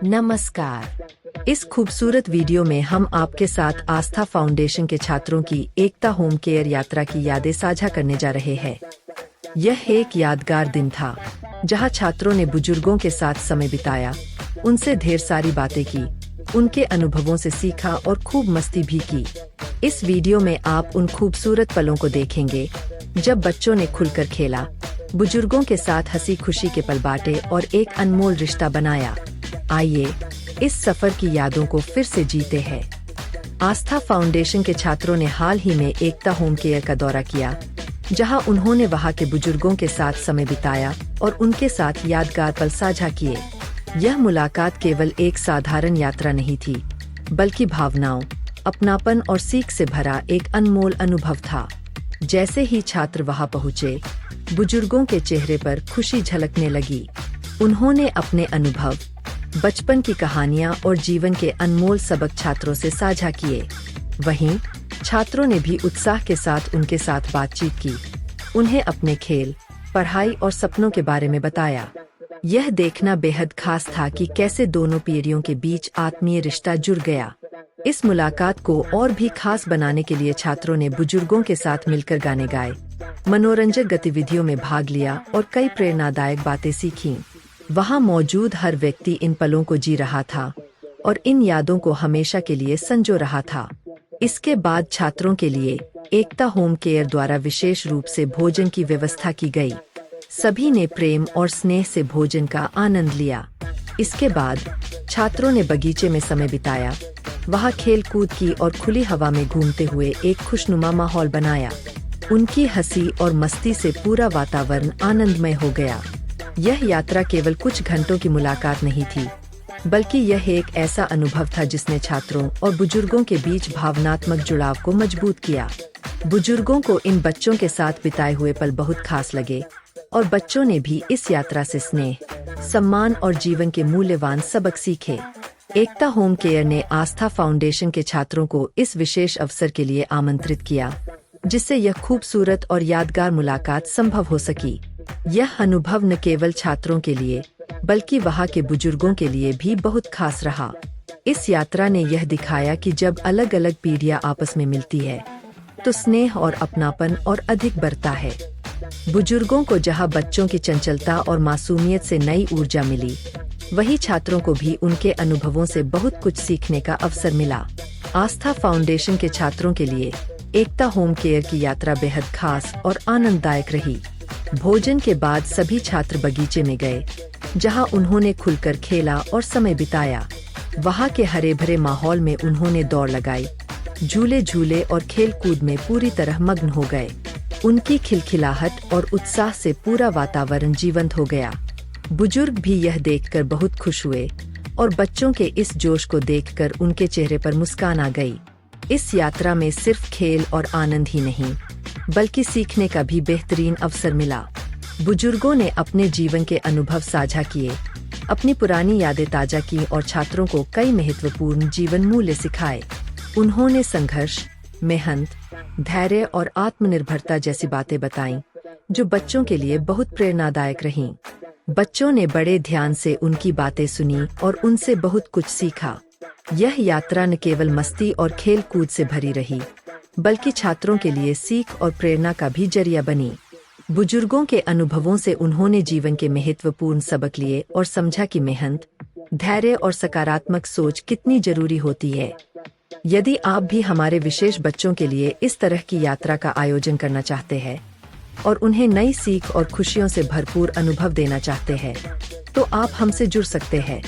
नमस्कार। इस खूबसूरत वीडियो में हम आपके साथ आस्था फाउंडेशन के छात्रों की एकता होम केयर यात्रा की यादें साझा करने जा रहे हैं। यह एक यादगार दिन था, जहां छात्रों ने बुजुर्गों के साथ समय बिताया, उनसे ढेर सारी बातें की, उनके अनुभवों से सीखा और खूब मस्ती भी की। इस वीडियो में आप उन खूबसूरत पलों को देखेंगे, जब बच्चों ने खुलकर खेला, बुजुर्गों के साथ हंसी खुशी के पल बांटे और एक अनमोल रिश्ता बनाया। आइए, इस सफर की यादों को फिर से जीते हैं। आस्था फाउंडेशन के छात्रों ने हाल ही में एकता होम केयर का दौरा किया, जहां उन्होंने वहां के बुजुर्गों के साथ समय बिताया और उनके साथ यादगार पल साझा किए। यह मुलाकात केवल एक साधारण यात्रा नहीं थी, बल्कि भावनाओं, अपनापन और सीख से भरा एक अनमोल अनुभव था। जैसे ही छात्र वहां पहुंचे, बुजुर्गों के चेहरे पर खुशी झलकने लगी। उन्होंने अपने अनुभव, बचपन की कहानियां और जीवन के अनमोल सबक छात्रों से साझा किए। वहीं छात्रों ने भी उत्साह के साथ उनके साथ बातचीत की, उन्हें अपने खेल, पढ़ाई और सपनों के बारे में बताया। यह देखना बेहद खास था कि कैसे दोनों पीढ़ियों के बीच आत्मीय रिश्ता जुड़ गया। इस मुलाकात को और भी खास बनाने के लिए छात्रों ने बुजुर्गों के साथ मिलकर गाने गाए, मनोरंजक गतिविधियों में भाग लिया और कई प्रेरणादायक बातें सीखीं। वहां मौजूद हर व्यक्ति इन पलों को जी रहा था और इन यादों को हमेशा के लिए संजो रहा था। इसके बाद छात्रों के लिए एकता होम केयर द्वारा विशेष रूप से भोजन की व्यवस्था की गई। सभी ने प्रेम और स्नेह से भोजन का आनंद लिया। इसके बाद छात्रों ने बगीचे में समय बिताया, वहां खेल कूद की और खुली हवा में घूमते हुए एक खुशनुमा माहौल बनाया। उनकी हंसी और मस्ती से पूरा वातावरण आनंदमय हो गया। यह यात्रा केवल कुछ घंटों की मुलाकात नहीं थी, बल्कि यह एक ऐसा अनुभव था जिसने छात्रों और बुजुर्गों के बीच भावनात्मक जुड़ाव को मजबूत किया। बुजुर्गों को इन बच्चों के साथ बिताए हुए पल बहुत खास लगे और बच्चों ने भी इस यात्रा से स्नेह, सम्मान और जीवन के मूल्यवान सबक सीखे। एकता होम केयर ने आस्था फाउंडेशन के छात्रों को इस विशेष अवसर के लिए आमंत्रित किया, जिससे यह खूबसूरत और यादगार मुलाकात संभव हो सकी। यह अनुभव न केवल छात्रों के लिए, बल्कि वहां के बुजुर्गों के लिए भी बहुत खास रहा। इस यात्रा ने यह दिखाया कि जब अलग अलग पीढ़ियां आपस में मिलती है, तो स्नेह और अपनापन और अधिक बढ़ता है। बुजुर्गों को जहां बच्चों की चंचलता और मासूमियत से नई ऊर्जा मिली, वहीं छात्रों को भी उनके अनुभवों से बहुत कुछ सीखने का अवसर मिला। आस्था फाउंडेशन के छात्रों के लिए एकता होम केयर की यात्रा बेहद खास और आनंददायक रही। भोजन के बाद सभी छात्र बगीचे में गए, जहां उन्होंने खुलकर खेला और समय बिताया। वहां के हरे भरे माहौल में उन्होंने दौड़ लगाई, झूले झूले और खेल कूद में पूरी तरह मग्न हो गए। उनकी खिलखिलाहट और उत्साह से पूरा वातावरण जीवंत हो गया। बुजुर्ग भी यह देखकर बहुत खुश हुए और बच्चों के इस जोश को देखकर उनके चेहरे पर मुस्कान आ गई। इस यात्रा में सिर्फ खेल और आनंद ही नहीं, बल्कि सीखने का भी बेहतरीन अवसर मिला। बुजुर्गों ने अपने जीवन के अनुभव साझा किए, अपनी पुरानी यादें ताजा की और छात्रों को कई महत्वपूर्ण जीवन मूल्य सिखाए। उन्होंने संघर्ष, मेहनत, धैर्य और आत्मनिर्भरता जैसी बातें बताईं, जो बच्चों के लिए बहुत प्रेरणादायक रहीं। बच्चों ने बड़े ध्यान से उनकी बातें सुनी और उनसे बहुत कुछ सीखा। यह यात्रा न केवल मस्ती और खेल कूद से भरी रही, बल्कि छात्रों के लिए सीख और प्रेरणा का भी जरिया बनी। बुजुर्गों के अनुभवों से उन्होंने जीवन के महत्वपूर्ण सबक लिए और समझा कि मेहनत, धैर्य और सकारात्मक सोच कितनी जरूरी होती है। यदि आप भी हमारे विशेष बच्चों के लिए इस तरह की यात्रा का आयोजन करना चाहते हैं और उन्हें नई सीख और खुशियों से भरपूर अनुभव देना चाहते हैं, तो आप हमसे जुड़ सकते हैं।